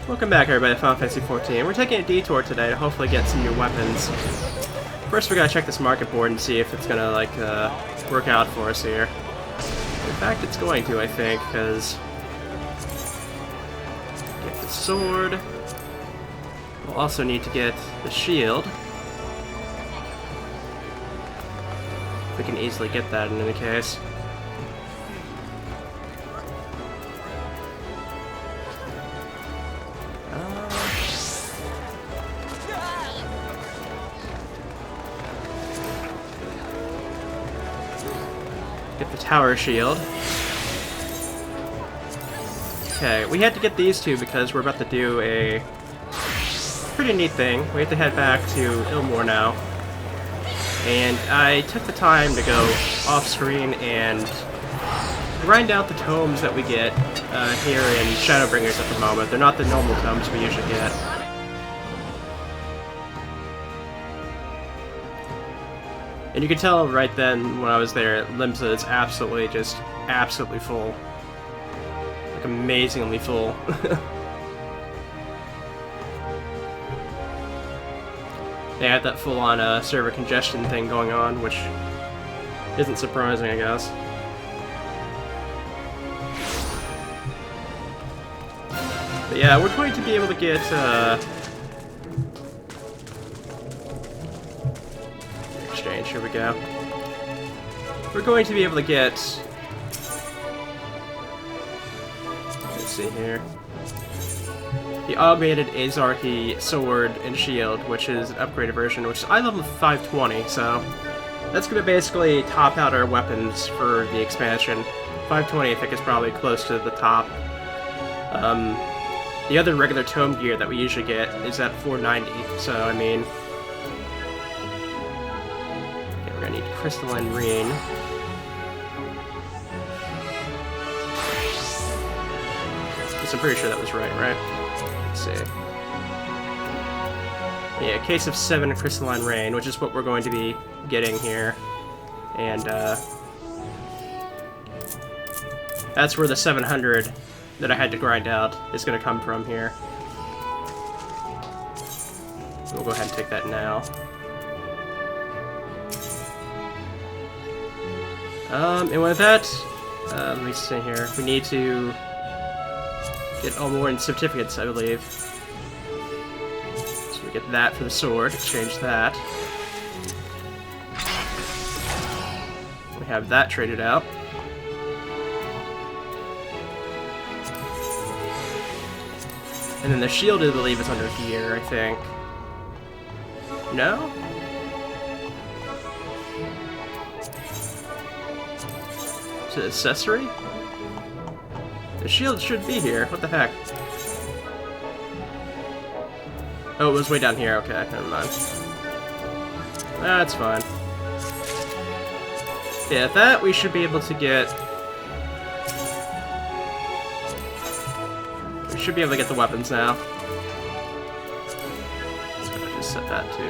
Welcome back, everybody, to Final Fantasy XIV. We're taking a detour today to hopefully get some new weapons. First, we gotta check this market board and see if it's gonna, like, work out for us here. In fact, it's going to, I think, because... Get the sword. We'll also need to get the shield. We can easily get that in any case. Get the tower shield. Okay, we had to get these two because we're about to do a pretty neat thing. We have to head back to Ilmore now. And I took the time to go off-screen and grind out the tomes that we get here in Shadowbringers at the moment. They're not the normal tomes we usually get. And you can tell right then when I was there, Limsa is absolutely full. Like, amazingly full. They had that full-on server congestion thing going on, which isn't surprising, I guess. But yeah, we're going to be able to get, exchange, here we go. We're going to be able to get... Let's see here. The augmented Azarki sword and shield, which is an upgraded version, which I level 520, so that's going to basically top out our weapons for the expansion. 520, I think, is probably close to the top. The other regular tome gear that we usually get is at 490, so I mean... Okay, we're going to need Crystalline Rain. I'm pretty sure that was right? Let's see. Yeah, case of 7 Crystalline Rain, which is what we're going to be getting here. And, that's where the 700 that I had to grind out is going to come from here. So we'll go ahead and take that now. And with that, let me see here. We need to get all more in certificates, I believe. So we get that for the sword, exchange that. We have that traded out. And then the shield, I believe, is under gear, I think. No? Is it accessory? The shield should be here. What the heck? Oh, it was way down here. Okay, never mind. That's fine. Yeah, that we should be able to get... We should be able to get the weapons now. So I'll just set that to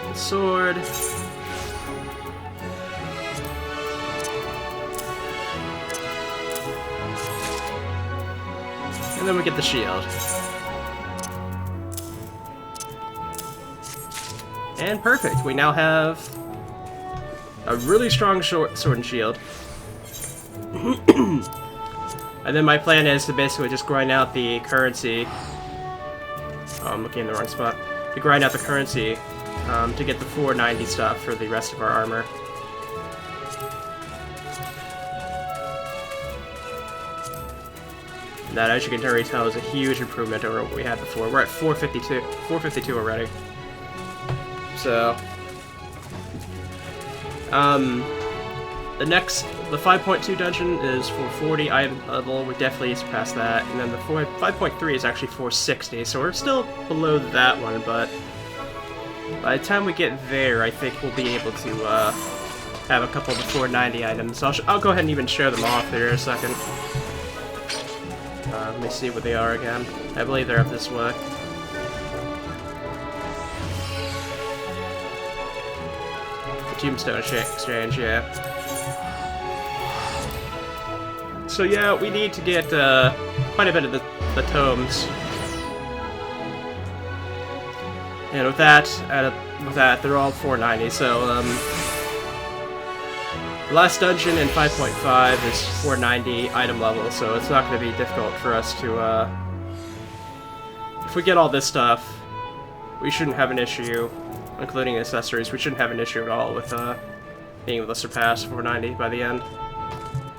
the sword. And then we get the shield. And perfect, we now have a really strong sword and shield. And then my plan is to basically just grind out the currency. Oh, I'm looking in the wrong spot. To grind out the currency to get the 490 stuff for the rest of our armor. That, as you can already tell, is a huge improvement over what we had before. We're at 452 already. So, the 5.2 dungeon is 440 item level. We definitely surpassed that, and then the 5.3 is actually 460. So we're still below that one, but by the time we get there, I think we'll be able to have a couple of the 490 items. So I'll go ahead and even show them off here in a second. Let me see where they are again. I believe they're up this way. The Tombstone Exchange, yeah. So yeah, we need to get quite a bit of the the tomes. And with that, they're all 490. So the last dungeon in 5.5 is 490 item level, so it's not going to be difficult for us to. If we get all this stuff, we shouldn't have an issue, including accessories. We shouldn't have an issue at all with being able to surpass 490 by the end.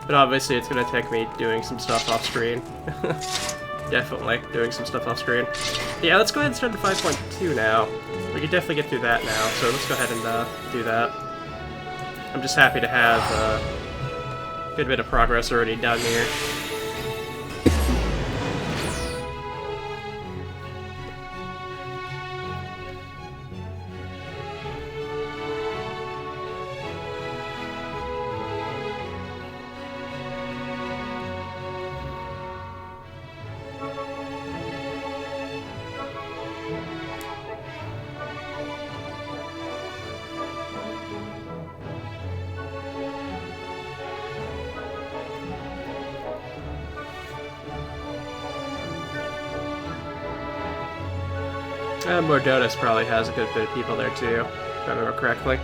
But obviously, it's going to take me doing some stuff off screen. Definitely doing some stuff off screen. Yeah, let's go ahead and start the 5.2 now. We can definitely get through that now, so let's go ahead and do that. I'm just happy to have a good bit of progress already done here. Mordonis probably has a good bit of people there too, if I remember correctly.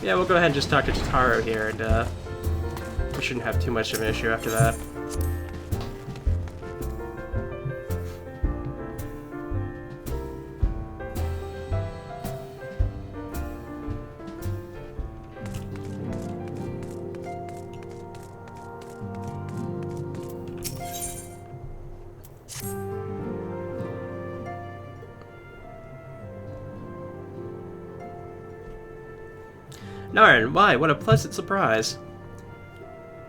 Yeah, we'll go ahead and just talk to Totaro here, and we shouldn't have too much of an issue after that. Narn, why? What a pleasant surprise.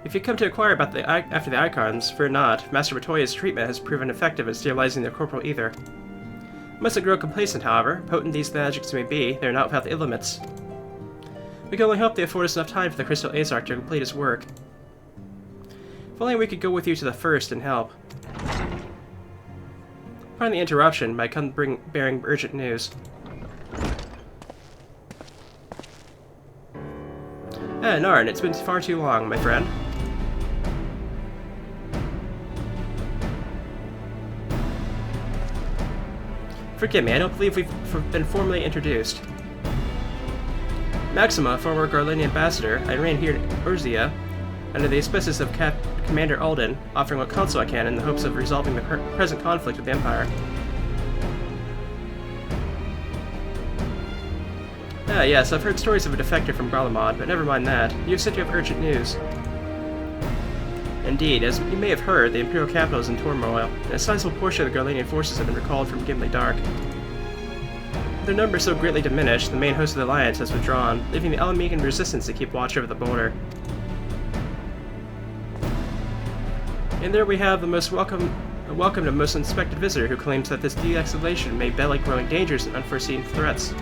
If you come to inquire about after the icons, fear not. Master Matoya's treatment has proven effective in sterilizing their corporal ether. Mustn't grow complacent, however. Potent these magics may be, they are not without the limits. We can only hope they afford us enough time for the Crystal Azarch to complete his work. If only we could go with you to the first and help. Pardon the interruption, but I come bearing urgent news. Narn, it's been far too long, my friend. Forgive me, I don't believe we've been formally introduced. Maxima, former Garlanian ambassador, I reign here in Urzia, under the auspices of Commander Alden, offering what counsel I can in the hopes of resolving the present conflict with the Empire. Ah, yes, I've heard stories of a defector from Garlemald, but never mind that. You've said you have urgent news. Indeed, as you may have heard, the Imperial capital is in turmoil, and a sizable portion of the Garlanian forces have been recalled from Gimli Dark. With their numbers so greatly diminished, the main host of the Alliance has withdrawn, leaving the Alamegan resistance to keep watch over the border. And there we have the most welcomed and most inspected visitor who claims that this de-escalation may belly growing dangers and unforeseen threats.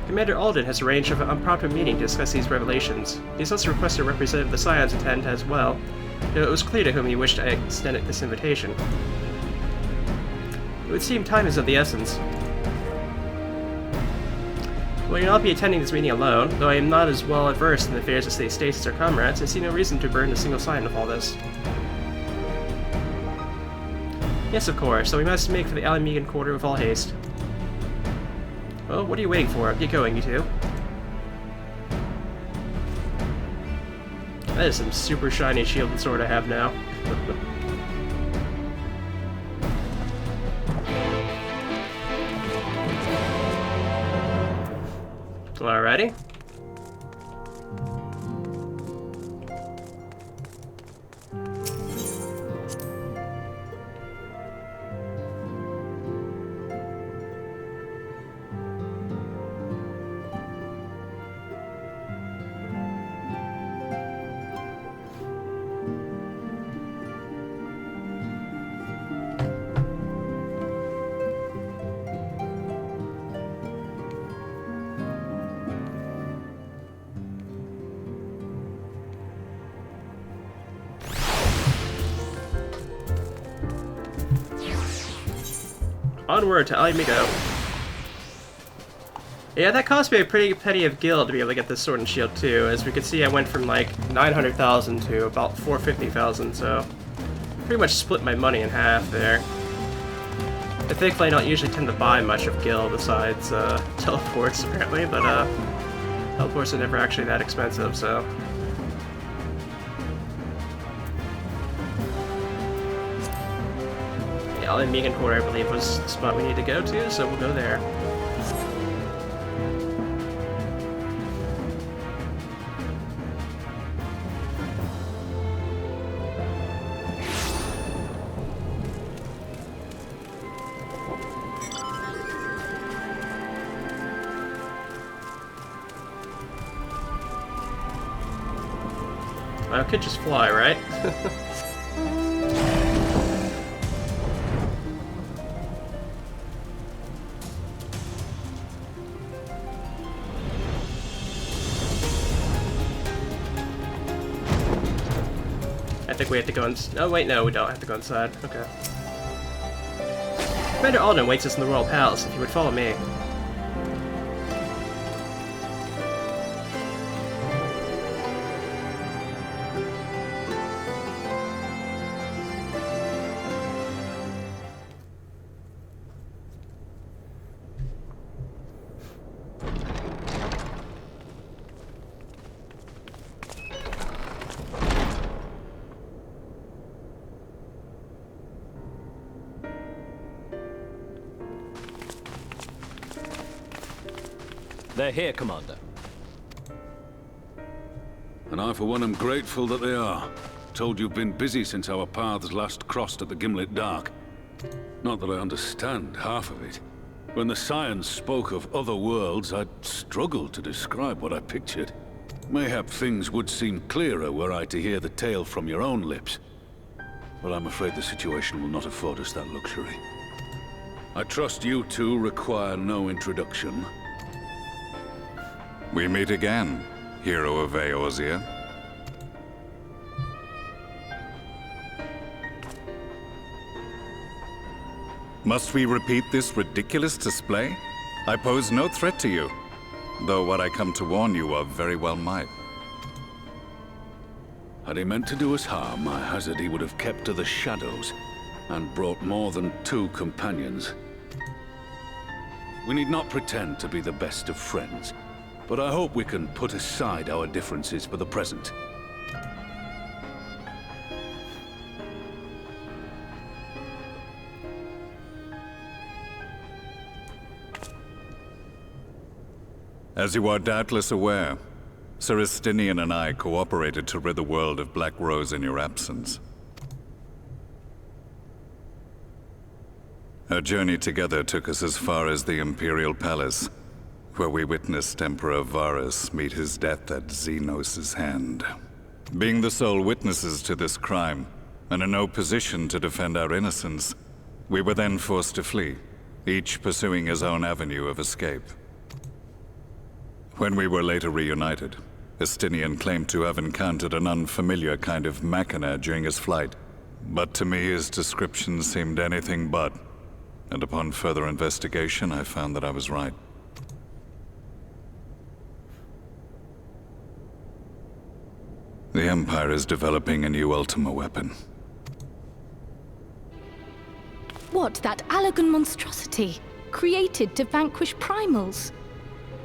Commander Alden has arranged an impromptu meeting to discuss these revelations. He has also requested a representative of the Scions attend as well, though it was clear to whom he wished to extend this invitation. It would seem time is of the essence. Well, you'll not be attending this meeting alone, though I am not as well versed in the affairs of state states as our comrades. I see no reason to burden a single Scion with all this. Yes, of course, so we must make for the Alamegan quarter with all haste. Well, what are you waiting for? Get going, you two. That is some super shiny shield and sword I have now. Alrighty. Onward to Alamigo. Yeah, that cost me a pretty penny of gil to be able to get this sword and shield too. As we can see, I went from like 900,000 to about 450,000, so pretty much split my money in half there. And thankfully I don't usually tend to buy much of gil besides teleports apparently, but teleports are never actually that expensive, so. Yeah, and Megan Core I believe was the spot we need to go to, so we'll go there. I could just fly, right? I think we have to go in. Oh wait, no, we don't have to go inside. Okay. Commander Alden waits us in the Royal Palace if you would follow me. They're here, Commander. And I, for one, am grateful that they are. Told you've been busy since our paths last crossed at the Gimlet Dark. Not that I understand half of it. When the science spoke of other worlds, I'd struggled to describe what I pictured. Mayhap things would seem clearer were I to hear the tale from your own lips. But I'm afraid the situation will not afford us that luxury. I trust you two require no introduction. We meet again, hero of Eorzea. Must we repeat this ridiculous display? I pose no threat to you, though what I come to warn you of very well might. Had he meant to do us harm, I hazard he would have kept to the shadows, and brought more than 2 companions. We need not pretend to be the best of friends, but I hope we can put aside our differences for the present. As you are doubtless aware, Sir Estinian and I cooperated to rid the world of Black Rose in your absence. Our journey together took us as far as the Imperial Palace, where we witnessed Emperor Varus meet his death at Xenos' hand. Being the sole witnesses to this crime, and in no position to defend our innocence, we were then forced to flee, each pursuing his own avenue of escape. When we were later reunited, Estinian claimed to have encountered an unfamiliar kind of machina during his flight, but to me his description seemed anything but, and upon further investigation I found that I was right. The Empire is developing a new Ultima weapon. What, that Allagan monstrosity, created to vanquish primals,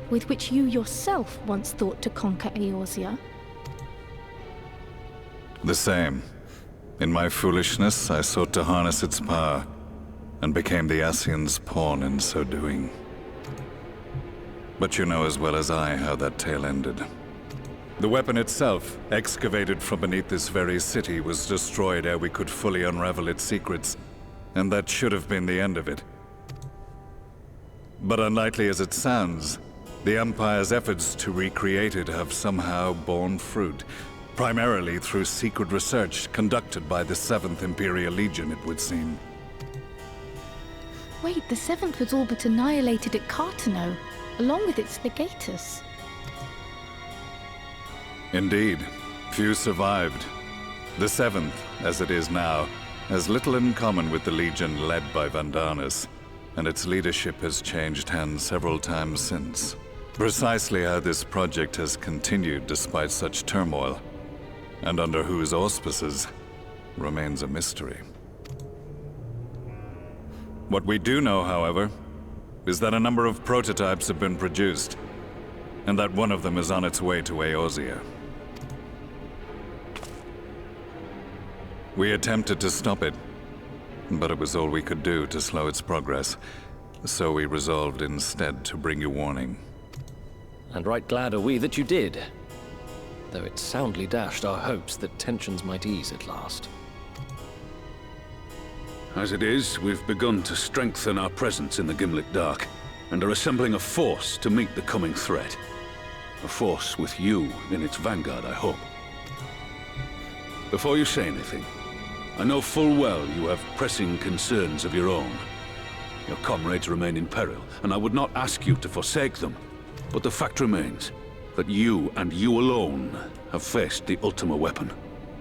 with which you yourself once thought to conquer Eorzea? The same. In my foolishness, I sought to harness its power, and became the Ascian's pawn in so doing. But you know as well as I how that tale ended. The weapon itself, excavated from beneath this very city, was destroyed ere we could fully unravel its secrets, and that should have been the end of it. But unlikely as it sounds, the Empire's efforts to recreate it have somehow borne fruit, primarily through secret research conducted by the 7th Imperial Legion, it would seem. Wait, the 7th was all but annihilated at Cartano, along with its legatus. Indeed, few survived. The 7th, as it is now, has little in common with the Legion led by Vandanus, and its leadership has changed hands several times since. Precisely how this project has continued despite such turmoil, and under whose auspices, remains a mystery. What we do know, however, is that a number of prototypes have been produced, and that one of them is on its way to Eorzea. We attempted to stop it, but it was all we could do to slow its progress, so we resolved instead to bring you warning. And right glad are we that you did, though it soundly dashed our hopes that tensions might ease at last. As it is, we've begun to strengthen our presence in the Gimlet Dark, and are assembling a force to meet the coming threat. A force with you in its vanguard, I hope. Before you say anything, I know full well you have pressing concerns of your own. Your comrades remain in peril, and I would not ask you to forsake them. But the fact remains that you, and you alone, have faced the Ultima weapon,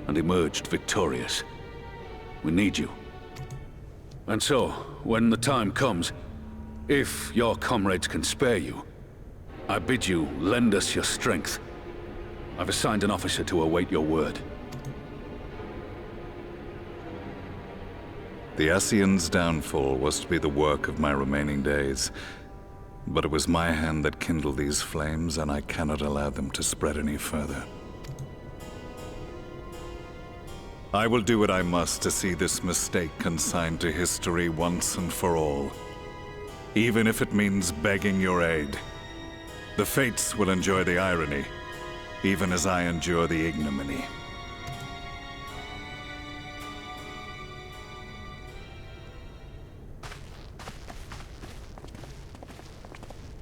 and emerged victorious. We need you. And so, when the time comes, if your comrades can spare you, I bid you lend us your strength. I've assigned an officer to await your word. The Ascian's downfall was to be the work of my remaining days. But it was my hand that kindled these flames, and I cannot allow them to spread any further. I will do what I must to see this mistake consigned to history once and for all. Even if it means begging your aid. The Fates will enjoy the irony, even as I endure the ignominy.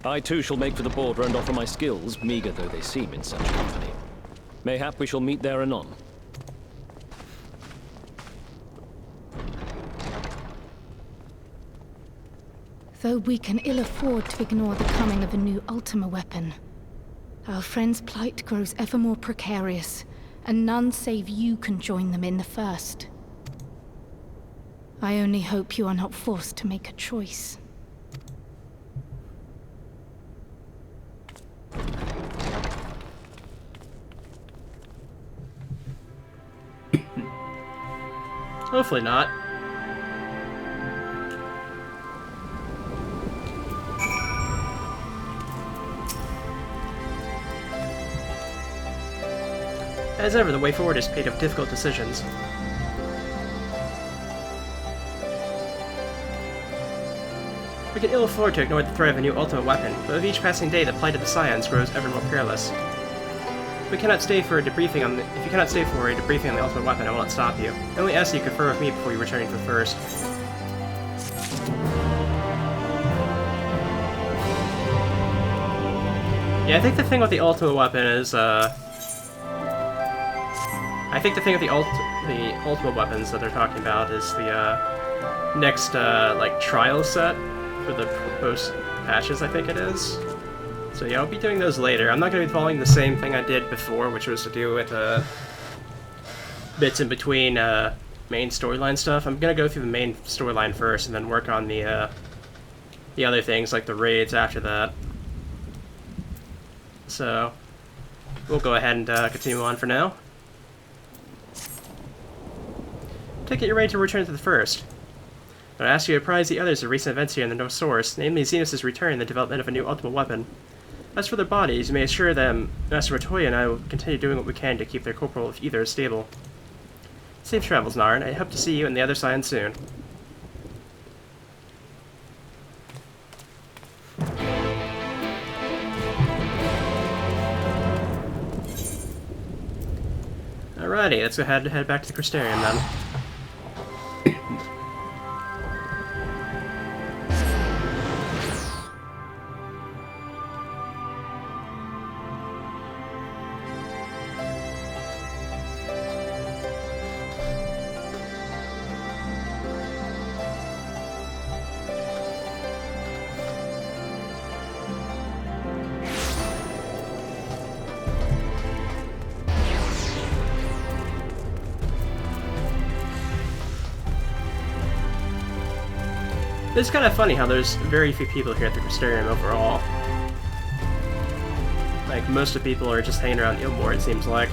I too shall make for the border and offer my skills, meager though they seem in such company. Mayhap we shall meet there anon. Though we can ill afford to ignore the coming of a new Ultima weapon, our friend's plight grows ever more precarious, and none save you can join them in the first. I only hope you are not forced to make a choice. Hopefully not. As ever, the way forward is paved with difficult decisions. We can ill afford to ignore the threat of a new ultimate weapon, but with each passing day, the plight of the Scions grows ever more perilous. If you cannot stay for a debriefing on the ultimate weapon, I will not stop you. I only ask that you confer with me before you return to the first. Yeah, I think the thing with the ultimate weapon is, the ultimate weapons that they're talking about is the, next, like, trial set for the proposed patches, I think it is. So yeah, I'll be doing those later. I'm not going to be following the same thing I did before, which was to do with, bits in between, main storyline stuff. I'm going to go through the main storyline first, and then work on the other things, like the raids after that. So, we'll go ahead and, continue on for now. Take it you're ready to return to the first. But I ask you to apprise the others of recent events here in the North Source, namely Xenos' return and the development of a new ultimate weapon. As for their bodies, you may assure them Master Ratoya and I will continue doing what we can to keep their corporal of either stable. Safe travels, Narn. I hope to see you in the other side soon. Alrighty, let's go ahead and head back to the CRYSTARIUM then. It's kind of funny how there's very few people here at the CRYSTARIUM overall. Like, most of the people are just hanging around Ilmore, it seems like.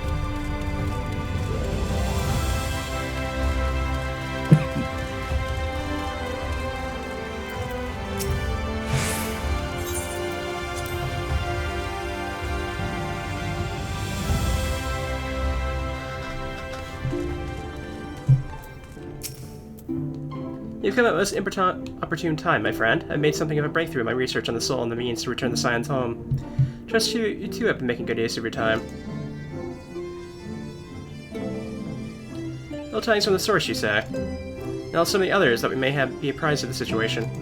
You've come at a most opportune time, my friend. I've made something of a breakthrough in my research on the soul and the means to return the Scions home. Trust you too have been making good use of your time. Little tidings from the source, you say? And also many others that we may be apprised of the situation.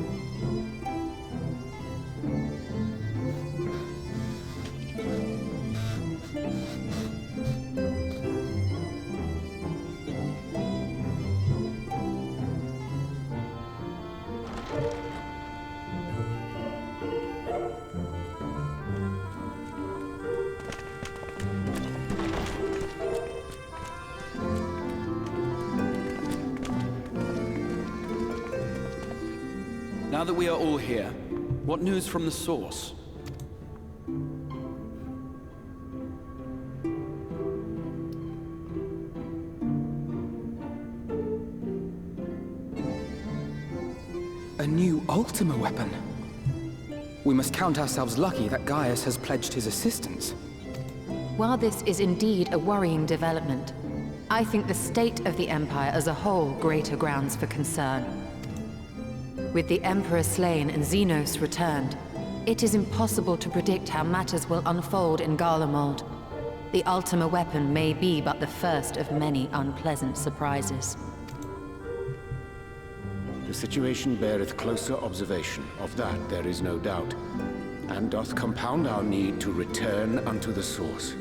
Now that we are all here, what news from the source? A new Ultima weapon. We must count ourselves lucky that Gaius has pledged his assistance. While this is indeed a worrying development, I think the state of the Empire as a whole greater grounds for concern. With the Emperor slain and Xenos returned, it is impossible to predict how matters will unfold in Garlemald. The Ultima weapon may be but the first of many unpleasant surprises. The situation beareth closer observation, of that there is no doubt, and doth compound our need to return unto the source.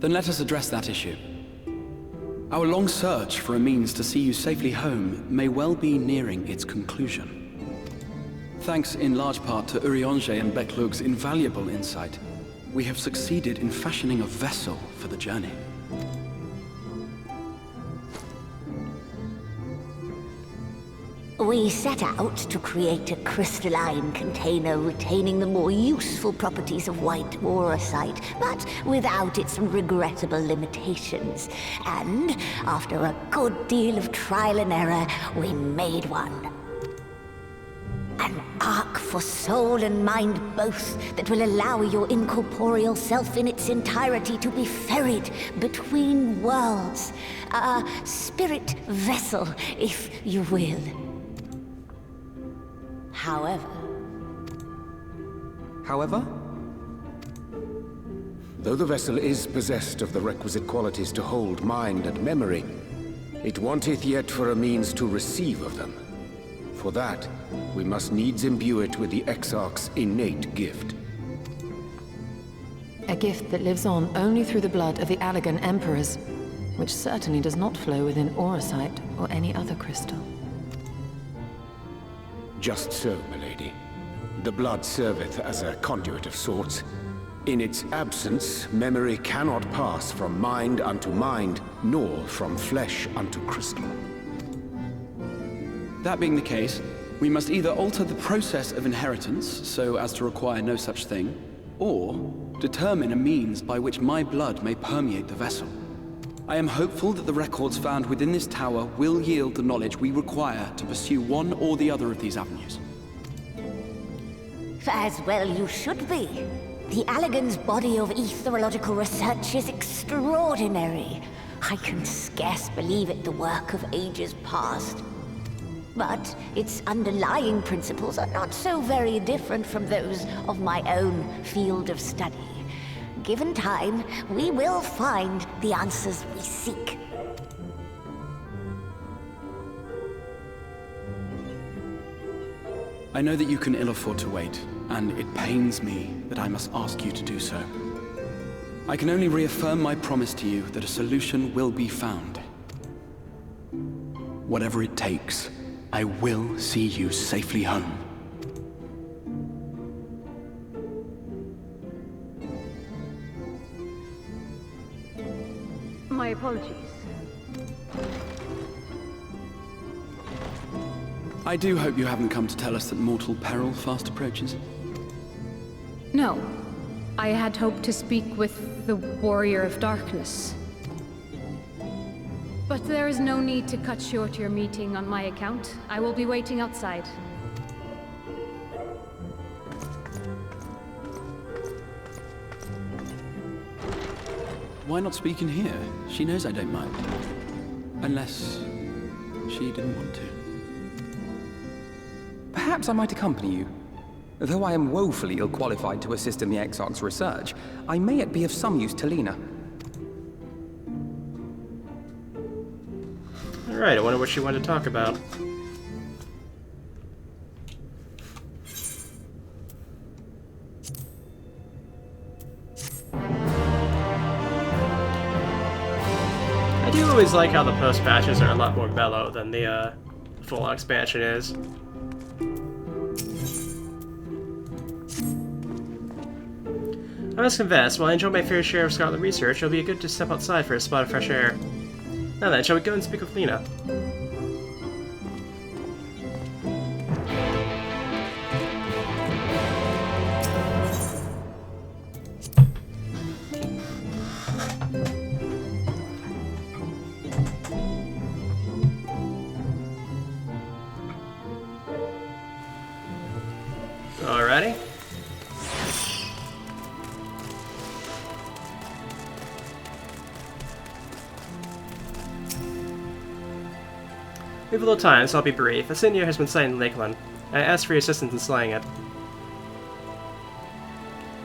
Then let us address that issue. Our long search for a means to see you safely home may well be nearing its conclusion. Thanks in large part to Urianger and Beclug's invaluable insight, we have succeeded in fashioning a vessel for the journey. We set out to create a crystalline container retaining the more useful properties of white aurosite, but without its regrettable limitations. And after a good deal of trial and error, we made one. An ark for soul and mind both that will allow your incorporeal self in its entirety to be ferried between worlds. A spirit vessel, if you will. However? Though the vessel is possessed of the requisite qualities to hold mind and memory, it wanteth yet for a means to receive of them. For that, we must needs imbue it with the Exarch's innate gift. A gift that lives on only through the blood of the Allagan Emperors, which certainly does not flow within aurosite or any other crystal. Just so, milady. The blood serveth as a conduit of sorts. In its absence, memory cannot pass from mind unto mind, nor from flesh unto crystal. That being the case, we must either alter the process of inheritance so as to require no such thing, or determine a means by which my blood may permeate the vessel. I am hopeful that the records found within this tower will yield the knowledge we require to pursue one or the other of these avenues. As well you should be. The Allagan's body of etherological research is extraordinary. I can scarce believe it the work of ages past. But its underlying principles are not so very different from those of my own field of study. Given time, we will find the answers we seek. I know that you can ill afford to wait, and it pains me that I must ask you to do so. I can only reaffirm my promise to you that a solution will be found. Whatever it takes, I will see you safely home. My apologies. I do hope you haven't come to tell us that mortal peril fast approaches. No. I had hoped to speak with the Warrior of Darkness. But there is no need to cut short your meeting on my account. I will be waiting outside. Why not speak in here? She knows I don't mind. Unless she didn't want to. Perhaps I might accompany you. Though I am woefully ill-qualified to assist in the Exarch's research, I may yet be of some use to Lena. Alright, I wonder what she wanted to talk about. I do always like how the post-patches are a lot more mellow than the full expansion is. I must confess, while I enjoy my fair share of Scarlet research, it'll be good to step outside for a spot of fresh air. Now then, shall we go and speak with Lena? Alrighty. We have a little time, so I'll be brief. A Seigneur has been sighted in Lakeland. I asked for your assistance in slaying it.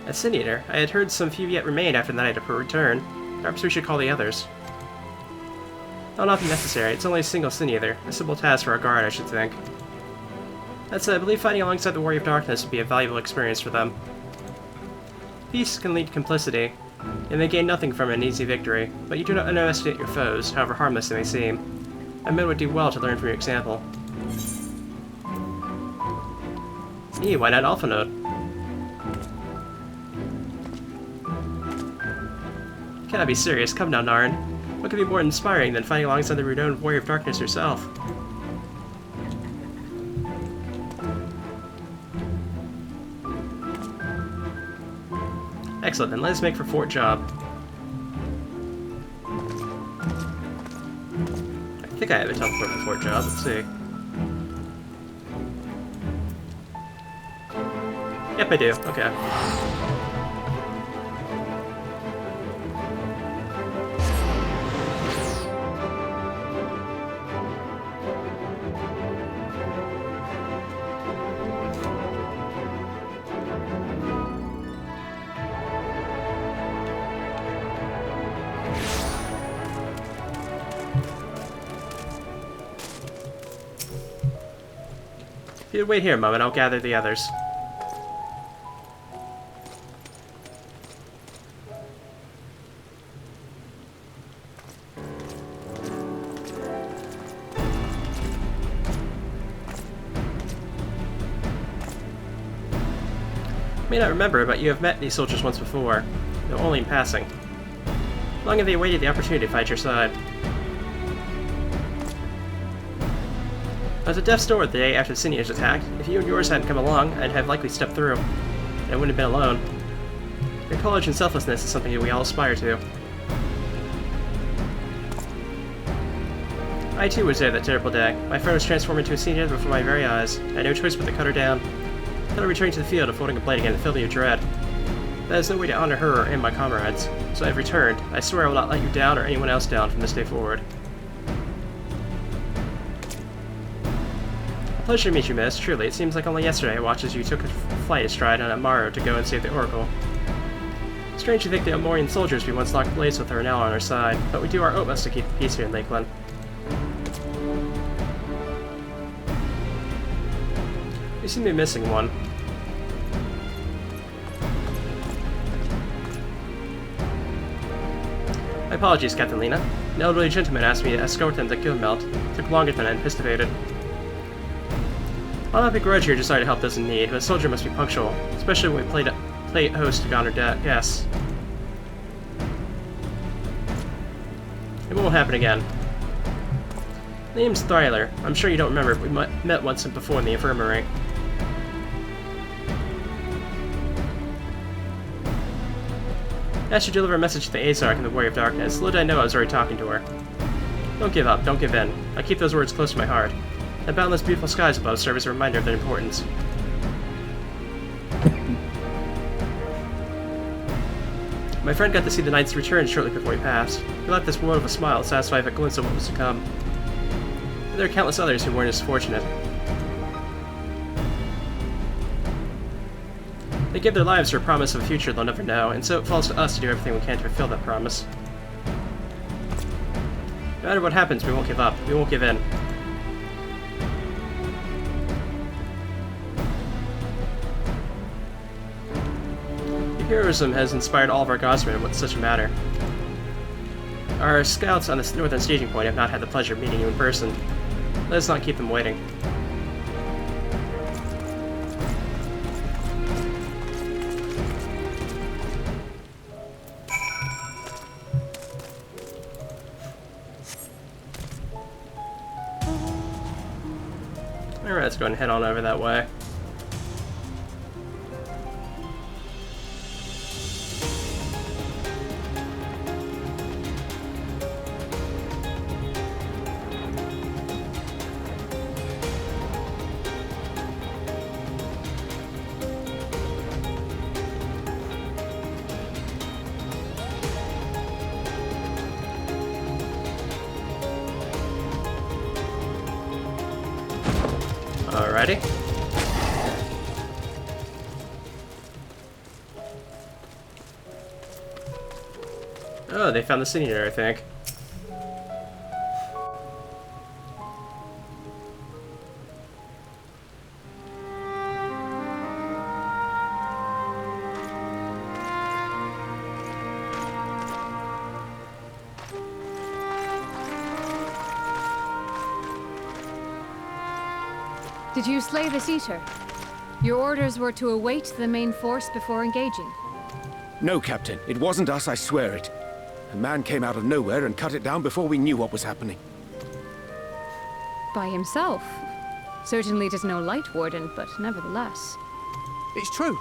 A Seigneur? I had heard some few yet remained after the night of her return. Perhaps we should call the others. That'll not be necessary. It's only a single Seigneur. A simple task for our guard, I should think. That said, I believe fighting alongside the Warrior of Darkness would be a valuable experience for them. Peace can lead to complicity, and they gain nothing from an easy victory, but you do not underestimate your foes, however harmless they may seem. And men would do well to learn from your example. Why not Alpha Node? Cannot be serious, come now, Narn. What could be more inspiring than fighting alongside the renowned Warrior of Darkness herself? Excellent, then let's make for Fort Job. I think I have a teleport for Fort Job, let's see. Yep, I do, okay. If you'd wait here a moment, I'll gather the others. You may not remember, but you have met these soldiers once before, though only in passing. How long have they awaited the opportunity to fight your side? I was at death's door the day after the Seigneurs attacked. If you and yours hadn't come along, I'd have likely stepped through. And I wouldn't have been alone. Your courage and selflessness is something that we all aspire to. I too was there that terrible day. My friend was transformed into a Seigneur before my very eyes. I had no choice but to cut her down. Until returning to the field of holding a blade again and filled me with dread. That is no way to honor her and my comrades. So I've returned. I swear I will not let you down or anyone else down from this day forward. Pleasure to meet you, miss. Truly, it seems like only yesterday I watched as you took a flight astride on Amaro to go and save the Oracle. Strange to think the Amorian soldiers we once locked blades with are now on our side, but we do our utmost to keep peace here in Lakeland. You seem to be missing one. My apologies, Captain Lena. An elderly gentleman asked me to escort them to Guildmelt. It took longer than I anticipated. I'll not begrudge your desire to help those in need, but a soldier must be punctual, especially when we play host to honored guests. It won't happen again. Name's Thyler. I'm sure you don't remember, but we met once before in the infirmary. I asked you to deliver a message to the Azarch and the Warrior of Darkness. Little did I know I was already talking to her. Don't give up, don't give in. I keep those words close to my heart. The boundless beautiful skies above serve as a reminder of their importance. My friend got to see the Knight's return shortly before he passed. He left this world with a smile, satisfied with a glimpse of what was to come. But there are countless others who weren't as fortunate. They give their lives for a promise of a future they'll never know, and so it falls to us to do everything we can to fulfill that promise. No matter what happens, we won't give up. We won't give in. Your heroism has inspired all of our godsmen with such a matter. Our scouts on this northern staging point have not had the pleasure of meeting you in person. Let us not keep them waiting. Alright, let's go ahead and head on over that way. Alrighty. Oh, they found the city there, I think. Did you slay this eater? Your orders were to await the main force before engaging. No, Captain. It wasn't us, I swear it. A man came out of nowhere and cut it down before we knew what was happening. By himself. Certainly it is no light warden, but nevertheless. It's true.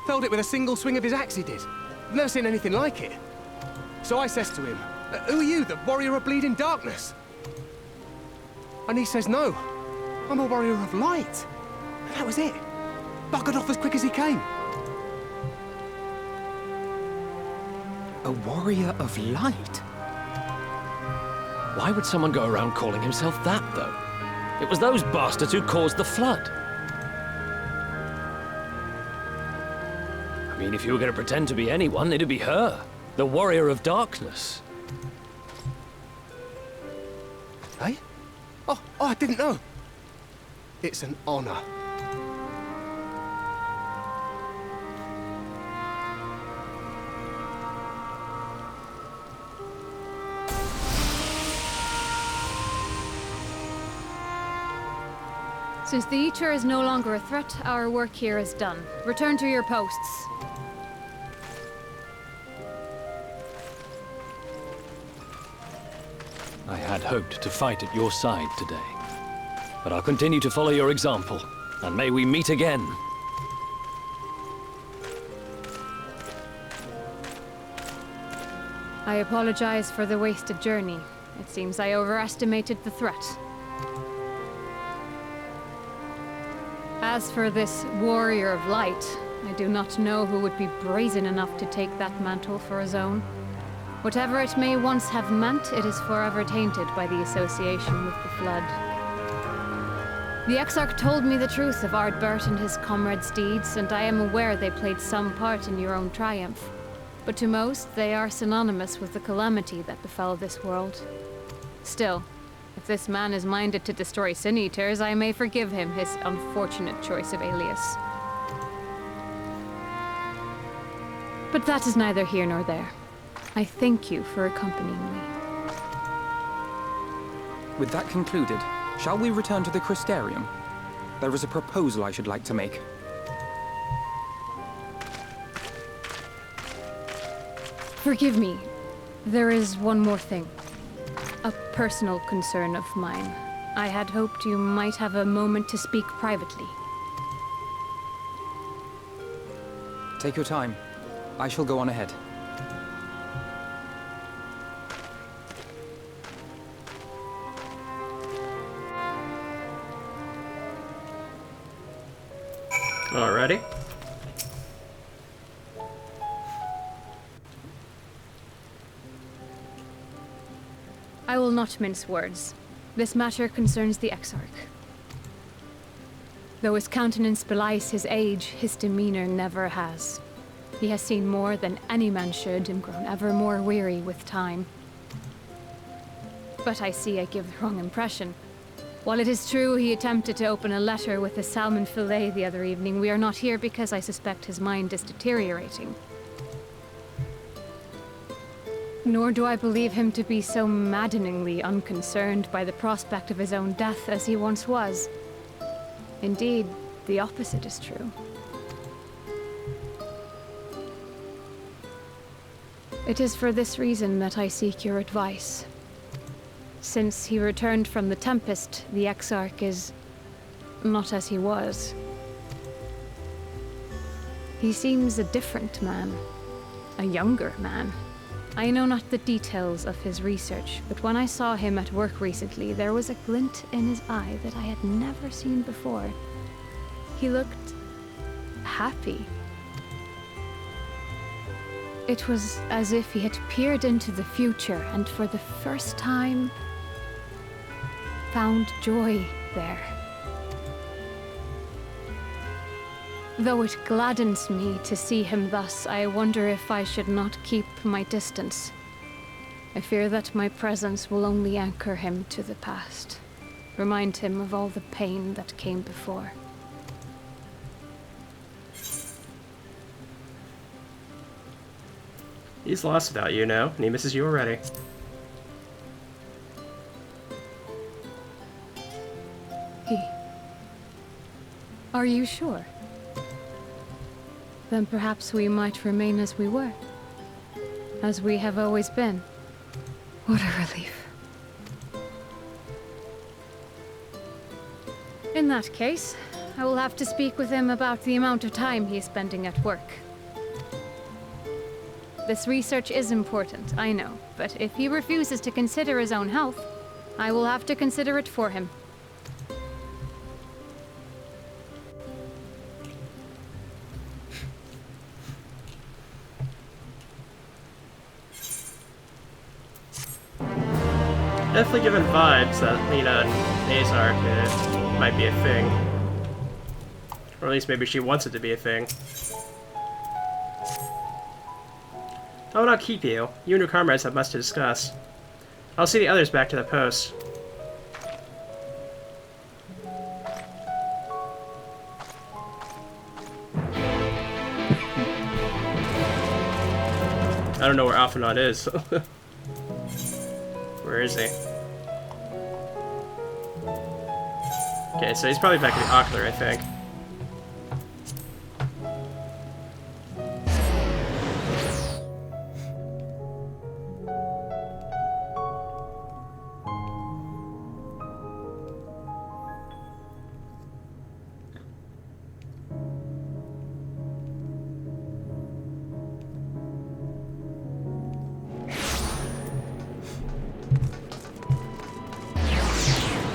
Felled it with a single swing of his axe, he did. I've never seen anything like it. So I says to him, who are you, the warrior of bleeding darkness? And he says, no. I'm a warrior of light. And that was it. Buggered off as quick as he came. A warrior of light? Why would someone go around calling himself that, though? It was those bastards who caused the flood. I mean, if you were going to pretend to be anyone, it'd be her. The warrior of darkness. Hey? Oh, I didn't know. It's an honor. Since the Eater is no longer a threat, our work here is done. Return to your posts. I had hoped to fight at your side today. But I'll continue to follow your example, and may we meet again. I apologize for the wasted journey. It seems I overestimated the threat. As for this warrior of light, I do not know who would be brazen enough to take that mantle for his own. Whatever it may once have meant, it is forever tainted by the association with the Flood. The Exarch told me the truth of Ardbert and his comrades' deeds, and I am aware they played some part in your own triumph. But to most, they are synonymous with the calamity that befell this world. Still, if this man is minded to destroy Sin Eaters, I may forgive him his unfortunate choice of alias. But that is neither here nor there. I thank you for accompanying me. With that concluded, shall we return to the Crystarium? There is a proposal I should like to make. Forgive me. There is one more thing. A personal concern of mine. I had hoped you might have a moment to speak privately. Take your time. I shall go on ahead. Alrighty. I will not mince words. This matter concerns the Exarch. Though his countenance belies his age, his demeanor never has. He has seen more than any man should and grown ever more weary with time. But I see I give the wrong impression. While it is true he attempted to open a letter with a salmon fillet the other evening, we are not here because I suspect his mind is deteriorating. Nor do I believe him to be so maddeningly unconcerned by the prospect of his own death as he once was. Indeed, the opposite is true. It is for this reason that I seek your advice. Since he returned from the Tempest, the Exarch is not as he was. He seems a different man, a younger man. I know not the details of his research, but when I saw him at work recently, there was a glint in his eye that I had never seen before. He looked happy. It was as if he had peered into the future and for the first time found joy there. Though it gladdens me to see him thus, I wonder if I should not keep my distance. I fear that my presence will only anchor him to the past, remind him of all the pain that came before. He's lost without you now, and he misses you already. Are you sure? Then perhaps we might remain as we were. As we have always been. What a relief. In that case, I will have to speak with him about the amount of time he is spending at work. This research is important, I know, but if he refuses to consider his own health, I will have to consider it for him. Definitely given vibes that Lena and Azar might be a thing. Or at least maybe she wants it to be a thing. I will not keep you. You and your comrades have much to discuss. I'll see the others back to the post. I don't know where Alphinaud is. Where is he? Okay, so he's probably back in the Ocular, I think.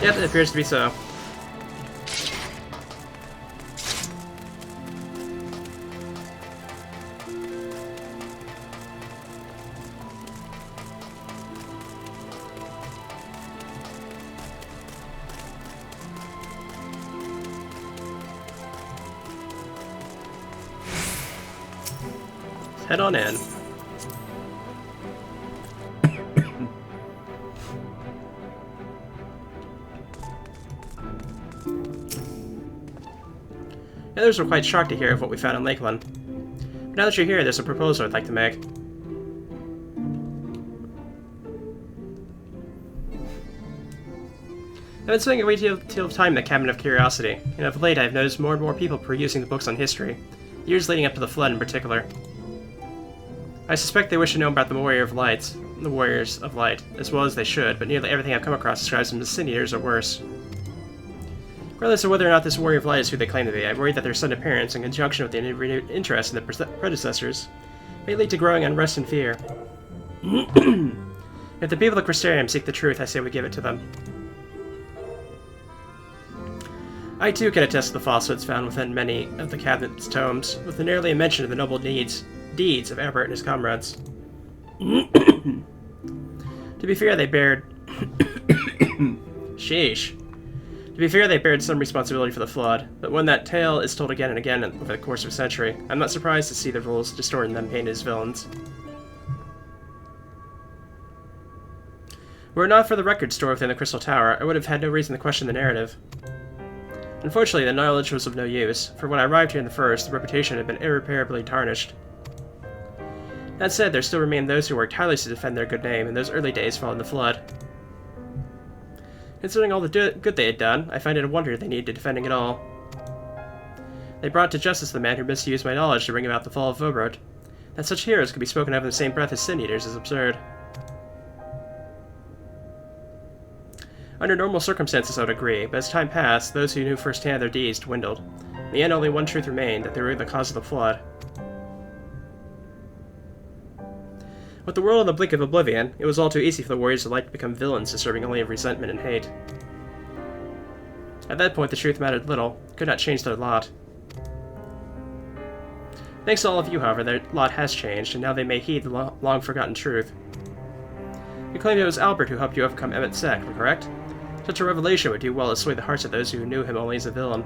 Yep, it appears to be so. Let's head on in. The others were quite shocked to hear of what we found in Lakeland. But now that you're here, there's a proposal I'd like to make. I've been spending a great deal of time in the Cabin of Curiosity, and of late I've noticed more and more people perusing the books on history, the years leading up to the Flood in particular. I suspect they wish to know about the Warrior of Lights, the Warriors of Light, as well as they should, but nearly everything I've come across describes them as Sin Eaters or worse. Regardless of whether or not this Warrior of Light is who they claim to be, I worry that their sudden appearance, in conjunction with the renewed interest in the predecessors, may lead to growing unrest and fear. If the people of Crystarium seek the truth, I say we give it to them. I too can attest to the falsehoods found within many of the cabinet's tomes, with nearly a mention of the noble deeds of Albert and his comrades. To be fair, they bared... Sheesh. To be fair, they bared some responsibility for the Flood, but when that tale is told again and again over the course of a century, I'm not surprised to see the rules distorted and them painted as villains. Were it not for the record stored within the Crystal Tower, I would have had no reason to question the narrative. Unfortunately, the knowledge was of no use, for when I arrived here in the first, the reputation had been irreparably tarnished. That said, there still remained those who worked tirelessly to defend their good name in those early days following the Flood. Considering all the good they had done, I find it a wonder they needed defending at all. They brought to justice the man who misused my knowledge to bring about the fall of Vobrod. That such heroes could be spoken of in the same breath as Sin Eaters is absurd. Under normal circumstances, I would agree, but as time passed, those who knew firsthand their deeds dwindled. In the end, only one truth remained, that they were the cause of the Flood. With the world on the brink of oblivion, it was all too easy for the Warriors of Light to become villains deserving only of resentment and hate. At that point, the truth mattered little, could not change their lot. Thanks to all of you, however, their lot has changed, and now they may heed the long-forgotten truth. You claimed it was Albert who helped you overcome Emmett's sect, correct? Such a revelation would do well to sway the hearts of those who knew him only as a villain.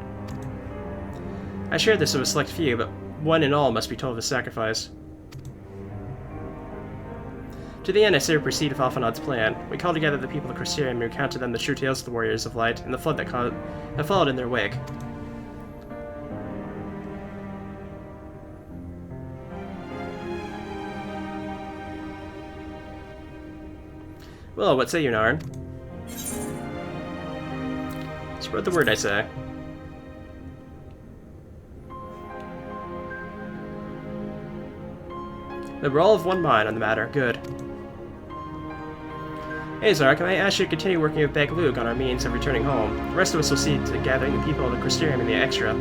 I shared this with a select few, but one and all must be told of his sacrifice. To the end, I say we proceed with Alphanod's plan. We called together the people of Crystarium and recounted to them the true tales of the Warriors of Light and the Flood that followed in their wake. Well, what say you, Narn? Spread the word, I say. Then we're all of one mind on the matter. Good. Hey, Zark, I ask you to continue working with Baglug on our means of returning home. The rest of us will see to gathering the people of the Crystarium and the extra.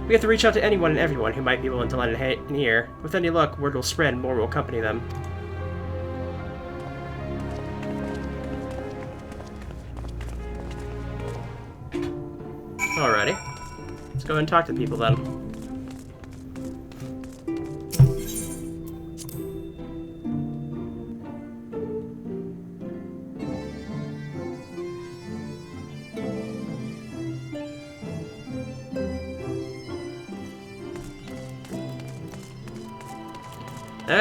We have to reach out to anyone and everyone who might be willing to lend an ear. With any luck, word will spread and more will accompany them. Alrighty. Let's go and talk to people then.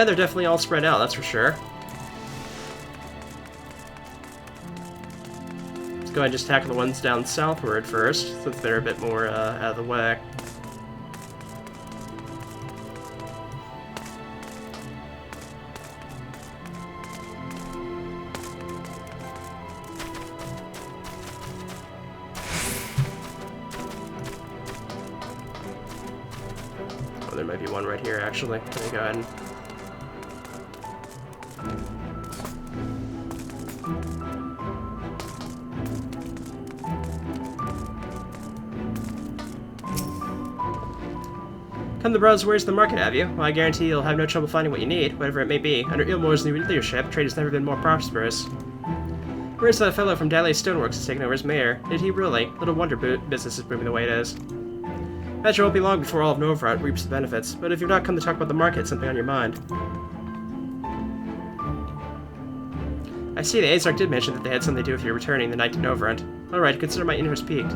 They're definitely all spread out, that's for sure. Let's go ahead and just tackle the ones down southward first, since they're a bit more out of the way. Oh, there might be one right here, actually. Let me go ahead and... Come to browse where's the market, have you? Well, I guarantee you'll have no trouble finding what you need, whatever it may be. Under Ilmore's new leadership, trade has never been more prosperous. Where's that fellow from Dahlia Stoneworks has taken over as mayor? Did he really? Little wonder business is booming the way it is. Imagine it won't be long before all of NORVRANDT reaps the benefits, but if you've not come to talk about the market, something on your mind. I see the Azark did mention that they had something to do with your returning the night to NORVRANDT. Alright, consider my interest piqued.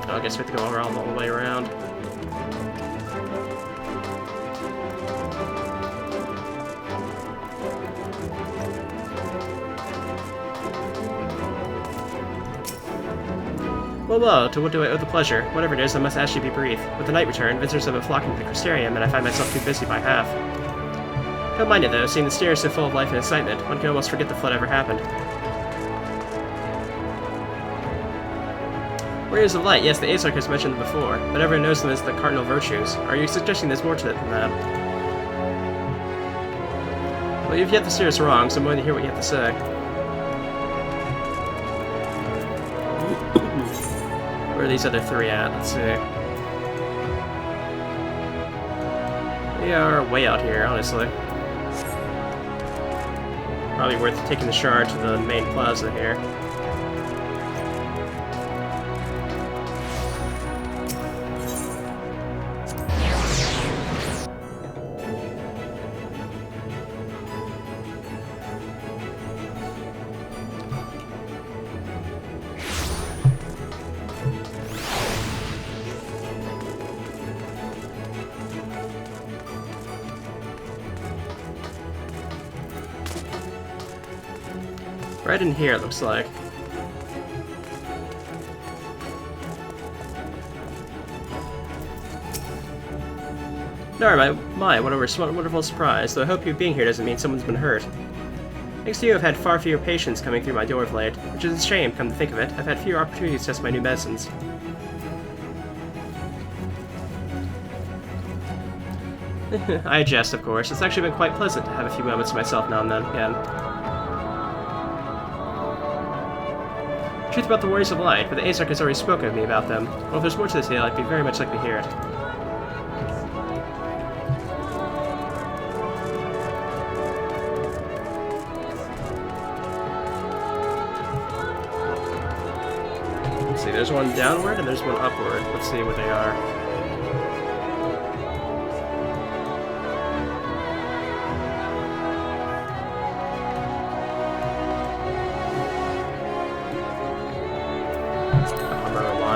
I guess we have to go around all the way around. Well, to what do I owe the pleasure? Whatever it is, I must ask you to be brief. With the night return, visitors have been flocking to the Crystarium, and I find myself too busy by half. Don't mind it though, seeing the stairs so full of life and excitement, one can almost forget the flood ever happened. Warriors of Light, yes, the Aesarch has mentioned them before, but everyone knows them as the cardinal virtues. Are you suggesting there's more to it than that? Well, you've yet to steer us wrong, so I'm going to hear what you have to say. Where are these other three at? Let's see. They are way out here, honestly. Probably worth taking the shard to the main plaza here. Right in here, it looks like. No, my, what a wonderful surprise, though I hope you being here doesn't mean someone's been hurt. Thanks to you, I've had far fewer patients coming through my door of late, which is a shame, come to think of it. I've had fewer opportunities to test my new medicines. I jest, of course. It's actually been quite pleasant to have a few moments to myself now and then, again. Truth about the Warriors of Light, but the Aesarch has already spoken to me about them. Well, if there's more to the tale, I'd be very much like to hear it. Let's see, there's one downward and there's one upward. Let's see what they are.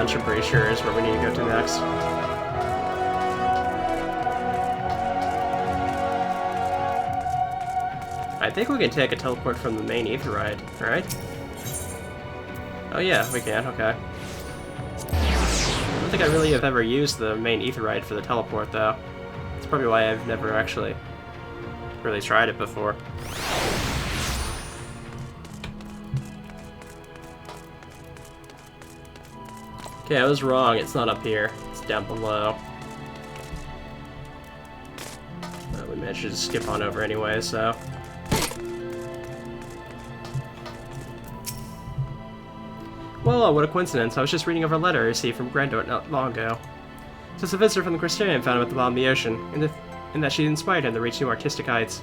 I'm pretty sure is where we need to go to next. I think we can take a teleport from the main Aetherite, right? Oh yeah, we can, okay. I don't think I really have ever used the main Aetherite for the teleport, though. That's probably why I've never actually really tried it before. Okay, I was wrong. It's not up here. It's down below. We managed to just skip on over anyway, so... Well, what a coincidence. I was just reading over a letter I received from Grandort not long ago. It says a visitor from the CRYSTARIUM found him at the bottom of the ocean, and that she inspired him to reach new artistic heights.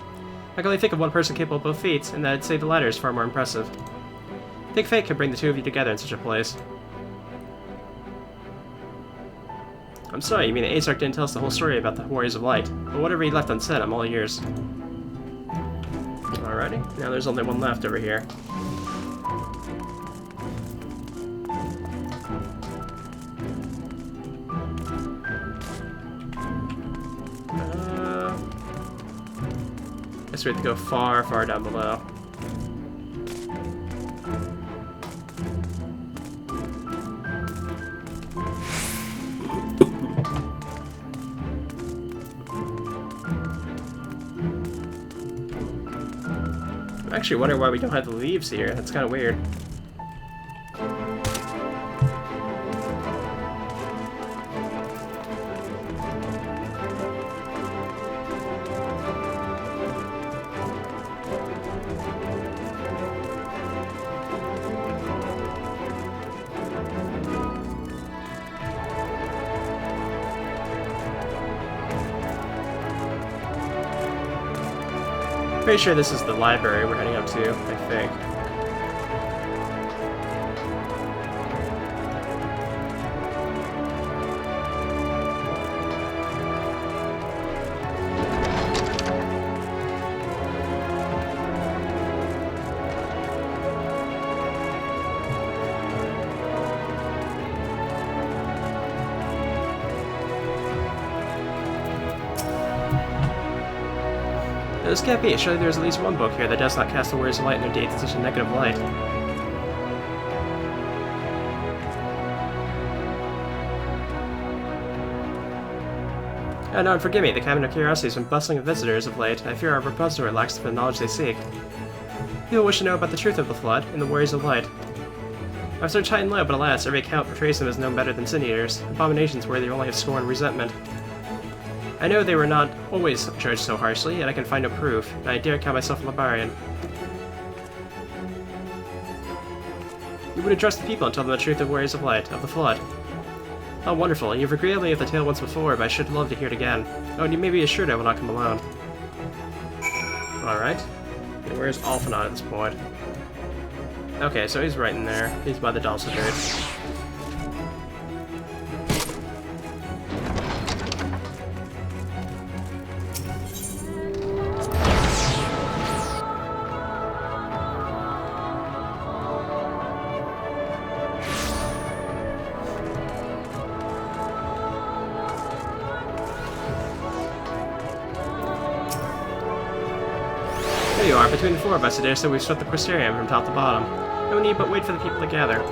I can only think of one person capable of both feats, and that I'd say the latter is far more impressive. I think fate could bring the two of you together in such a place. I'm sorry, you mean the Aesarch didn't tell us the whole story about the Warriors of Light, but whatever he left unsaid, I'm all ears. Alrighty, now there's only one left over here. Guess we have to go far, far down below. I'm actually wondering why we don't have the leaves here. That's kind of weird. Pretty sure this is the library we're heading up to, I think. This can't be. Surely there's at least one book here that does not cast the Warriors of Light in their deeds in such a negative light. Oh no, and forgive me, the Cabinet of Curiosity has been bustling with visitors of late. I fear our repository lacks the knowledge they seek. People wish to know about the truth of the Flood and the Warriors of Light. I've searched high and low, but alas, every account portrays them as no better than sin-eaters, abominations worthy only of scorn and resentment. I know they were not always judged so harshly, yet I can find no proof, and I dare count myself a barbarian. You would address the people and tell them the truth of Warriors of Light, of the Flood. How wonderful. You've regaled me with the tale once before, but I should love to hear it again. Oh, and you may be assured I will not come alone. Alright. Okay, where's Alphanot at this point? Okay, so he's right in there. He's by the Dulce Bird. There you are, between the four of us, I dare say we've swept the CRYSTARIUM from top to bottom. No need but wait for the people to gather.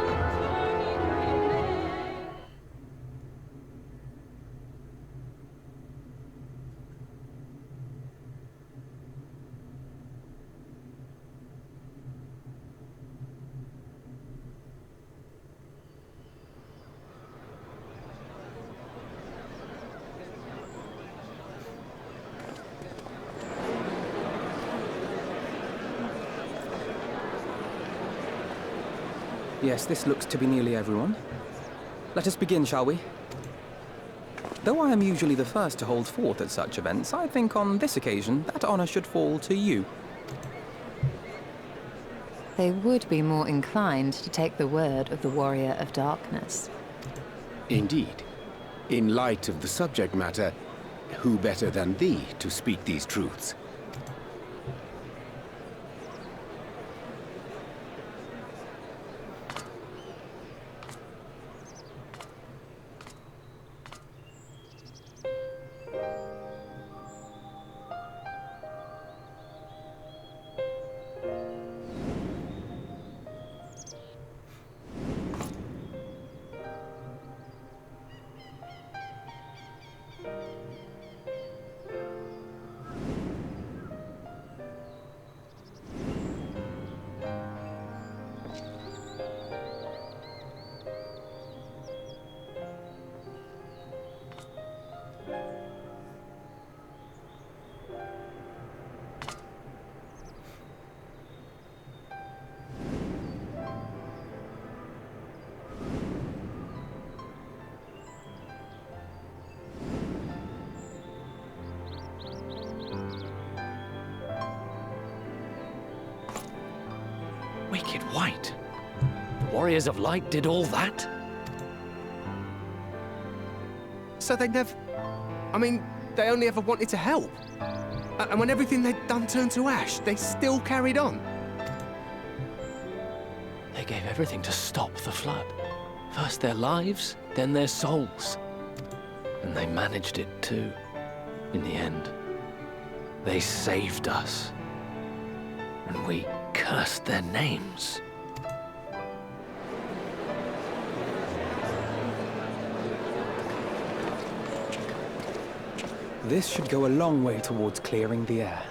Yes, this looks to be nearly everyone. Let us begin, shall we? Though I am usually the first to hold forth at such events, I think on this occasion that honor should fall to you. They would be more inclined to take the word of the Warrior of Darkness. Indeed. In light of the subject matter, who better than thee to speak these truths? Wicked White? The Warriors of Light did all that? So they never... I mean, they only ever wanted to help. And when everything they'd done turned to ash, they still carried on. They gave everything to stop the Flood. First their lives, then their souls. And they managed it too, in the end. They saved us. And we cursed their names. This should go a long way towards clearing the air.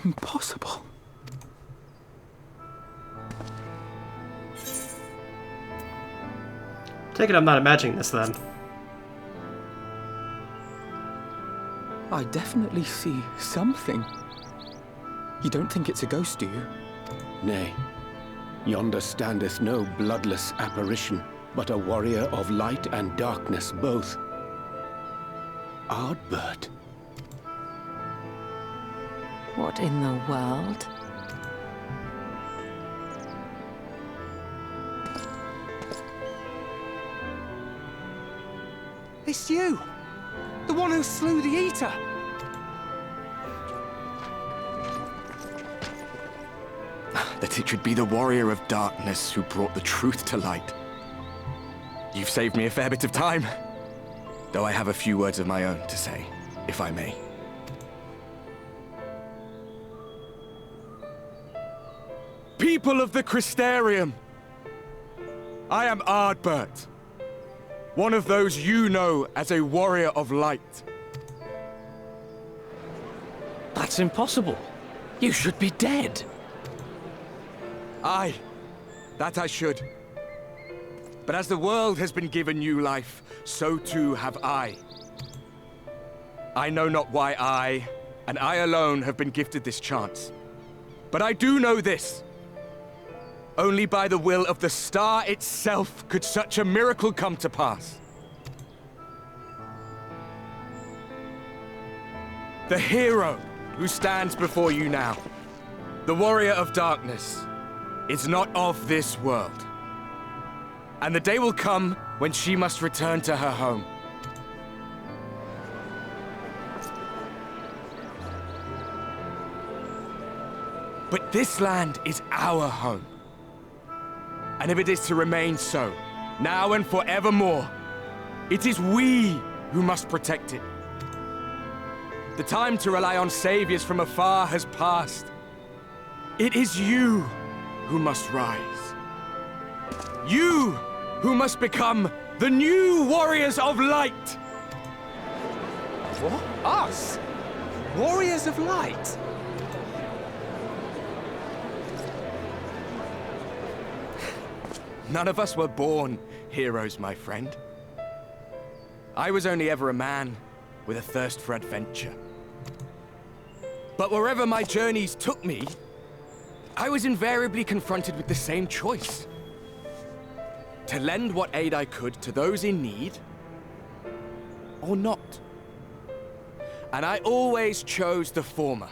Impossible. Take it I'm not imagining this then. I definitely see something. You don't think it's a ghost, do you? Nay. Yonder standeth no bloodless apparition, but a warrior of light and darkness both. Ardbert. What in the world? It's you! The one who slew the Eater! That it should be the Warrior of Darkness who brought the truth to light. You've saved me a fair bit of time. though I have a few words of my own to say, if I may. People of the Crystarium! I am Ardbert, one of those you know as a warrior of light. That's impossible. You should be dead. Aye, that I should. But as the world has been given new life, so too have I. I know not why I, and I alone, have been gifted this chance. But I do know this. Only by the will of the star itself could such a miracle come to pass. The hero who stands before you now, the warrior of darkness, is not of this world. And the day will come when she must return to her home. But this land is our home. And if it is to remain so, now and forevermore, it is we who must protect it. The time to rely on saviors from afar has passed. It is you who must rise. You who must become the new warriors of light. What? Us? Warriors of light? None of us were born heroes, my friend. I was only ever a man with a thirst for adventure. But wherever my journeys took me, I was invariably confronted with the same choice. To lend what aid I could to those in need, or not. And I always chose the former.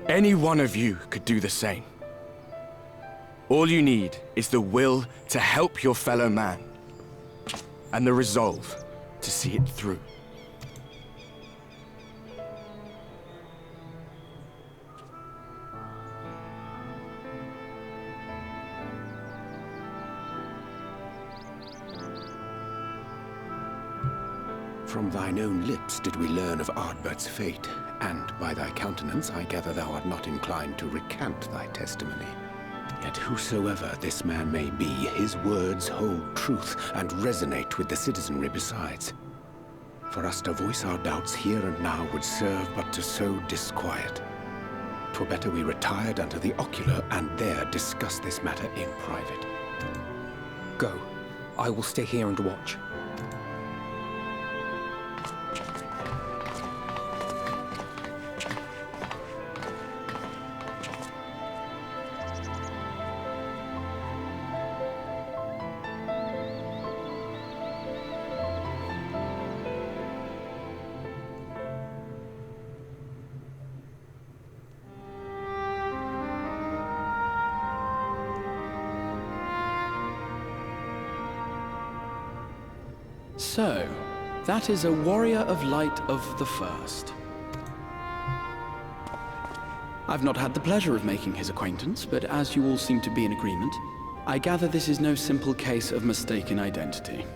Any one of you could do the same. All you need is the will to help your fellow man, and the resolve to see it through. From thine own lips did we learn of Ardbert's fate, and by thy countenance I gather thou art not inclined to recant thy testimony. Yet whosoever this man may be, his words hold truth and resonate with the citizenry besides. For us to voice our doubts here and now would serve but to sow disquiet. 'Twere better we retired unto the ocular and there discuss this matter in private. Go. I will stay here and watch. So, that is a warrior of light of the first. I've not had the pleasure of making his acquaintance, but as you all seem to be in agreement, I gather this is no simple case of mistaken identity.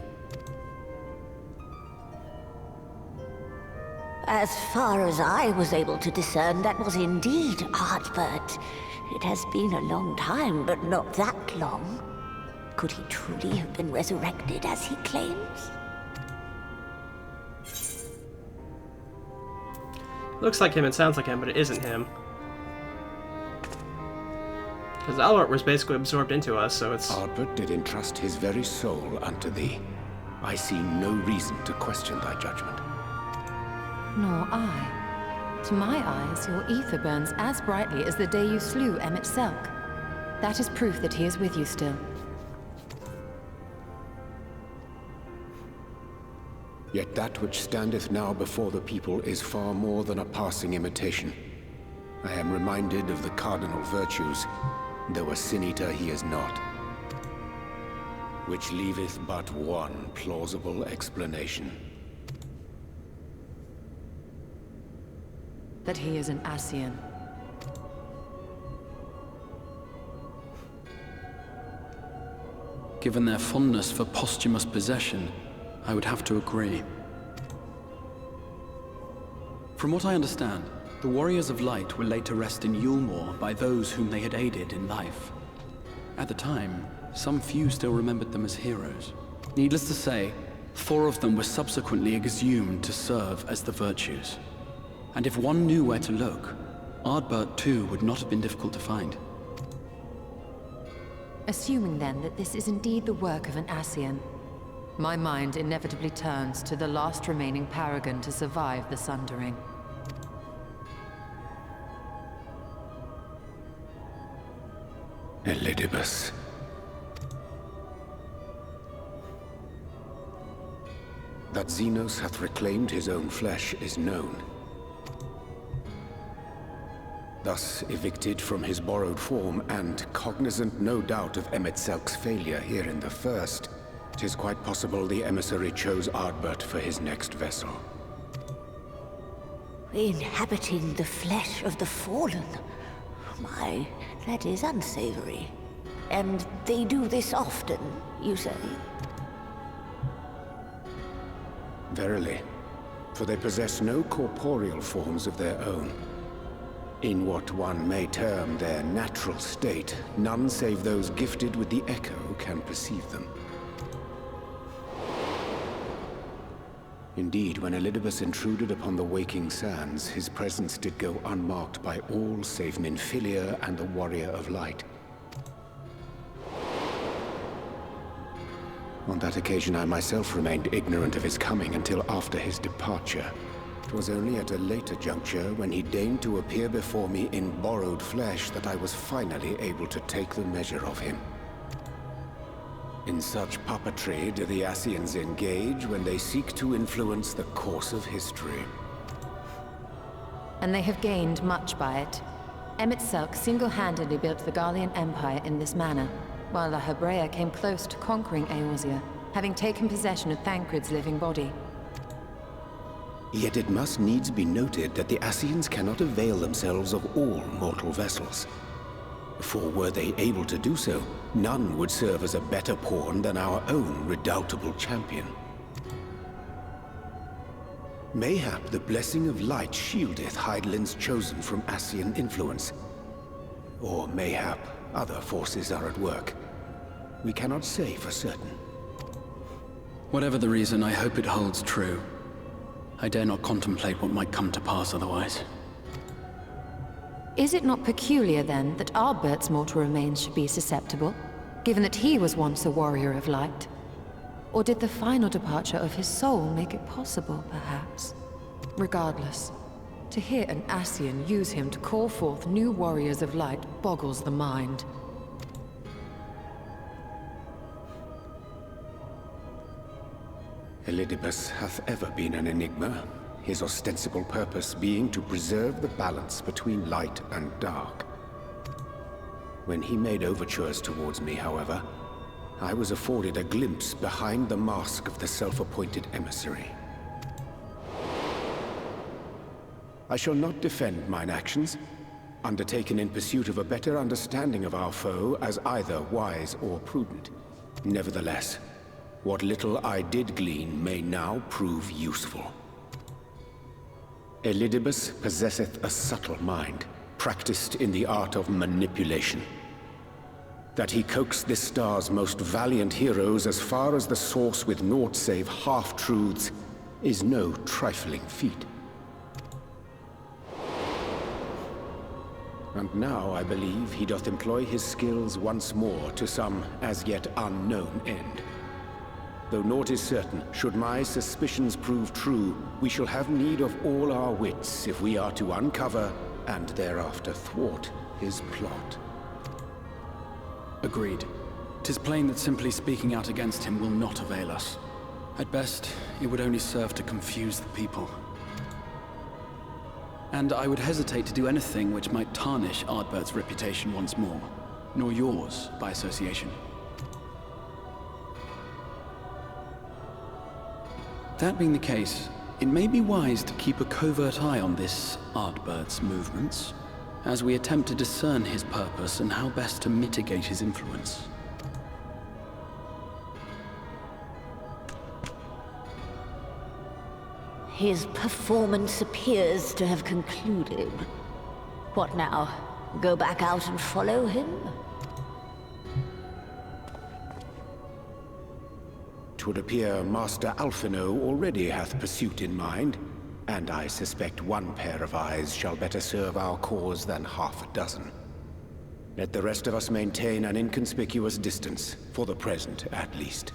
As far as I was able to discern, that was indeed Ardbert. It has been a long time, but not that long. Could he truly have been resurrected as he claims? Looks like him and sounds like him, but it isn't him. Because Albert was basically absorbed into us, so it's... Ardbert did entrust his very soul unto thee. I see no reason to question thy judgment. Nor I. To my eyes, your ether burns as brightly as the day you slew Emmett Selk. That is proof that he is with you still. Yet that which standeth now before the people is far more than a passing imitation. I am reminded of the cardinal virtues, though a sin-eater he is not. Which leaveth but one plausible explanation. That he is an Ascian. Given their fondness for posthumous possession, I would have to agree. From what I understand, the Warriors of Light were laid to rest in Yulmore by those whom they had aided in life. At the time, some few still remembered them as heroes. Needless to say, 4 of them were subsequently exhumed to serve as the virtues. And if one knew where to look, Ardbert too would not have been difficult to find. Assuming then that this is indeed the work of an Ascian, my mind inevitably turns to the last remaining paragon to survive the Sundering. Elidibus. That Xenos hath reclaimed his own flesh is known. Thus evicted from his borrowed form, and cognizant no doubt of Emet-Selk's failure here in the First, 'tis quite possible the emissary chose Ardbert for his next vessel. Inhabiting the flesh of the fallen? My, that is unsavory. And they do this often, you say? Verily, for they possess no corporeal forms of their own. In what one may term their natural state, none save those gifted with the echo can perceive them. Indeed, when Elidibus intruded upon the waking sands, his presence did go unmarked by all save Minfilia and the Warrior of Light. On that occasion, I myself remained ignorant of his coming until after his departure. It was only at a later juncture, when he deigned to appear before me in borrowed flesh, that I was finally able to take the measure of him. In such puppetry do the Ascians engage when they seek to influence the course of history. And they have gained much by it. Emet-Selk single-handedly built the Garlean Empire in this manner, while the Hebrea came close to conquering Eorzea, having taken possession of Thancred's living body. Yet it must needs be noted that the Ascians cannot avail themselves of all mortal vessels. For were they able to do so, none would serve as a better pawn than our own redoubtable champion. Mayhap the blessing of light shieldeth Hydaelyn's chosen from Ascian influence. Or mayhap other forces are at work. We cannot say for certain. Whatever the reason, I hope it holds true. I dare not contemplate what might come to pass otherwise. Is it not peculiar, then, that Ardbert's mortal remains should be susceptible, given that he was once a warrior of light? Or did the final departure of his soul make it possible, perhaps? Regardless, to hear an Ascian use him to call forth new warriors of light boggles the mind. Elidibus hath ever been an enigma, his ostensible purpose being to preserve the balance between light and dark. When he made overtures towards me, however, I was afforded a glimpse behind the mask of the self-appointed emissary. I shall not defend mine actions, undertaken in pursuit of a better understanding of our foe as either wise or prudent. Nevertheless, what little I did glean may now prove useful. Elidibus possesseth a subtle mind, practiced in the art of manipulation. That he coaxed this star's most valiant heroes as far as the source with naught save half-truths is no trifling feat. And now I believe he doth employ his skills once more to some as yet unknown end. Though naught is certain, should my suspicions prove true, we shall have need of all our wits if we are to uncover and thereafter thwart his plot. Agreed. 'Tis plain that simply speaking out against him will not avail us. At best, it would only serve to confuse the people. And I would hesitate to do anything which might tarnish Ardbert's reputation once more, nor yours by association. That being the case, it may be wise to keep a covert eye on this Ardbert's movements, as we attempt to discern his purpose and how best to mitigate his influence. His performance appears to have concluded. What now? Go back out and follow him? 'Twould appear Master Alphino already hath pursuit in mind, and I suspect one pair of eyes shall better serve our cause than half a dozen. Let the rest of us maintain an inconspicuous distance, for the present at least.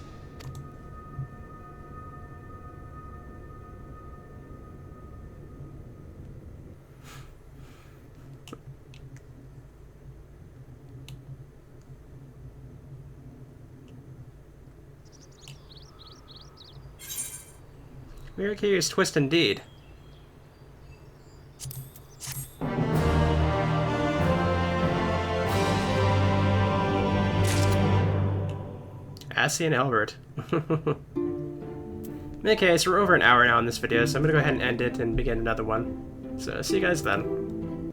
Very curious twist indeed. Assie and Albert. In any case, we're over an hour now in this video, so I'm gonna go ahead and end it and begin another one. So, see you guys then.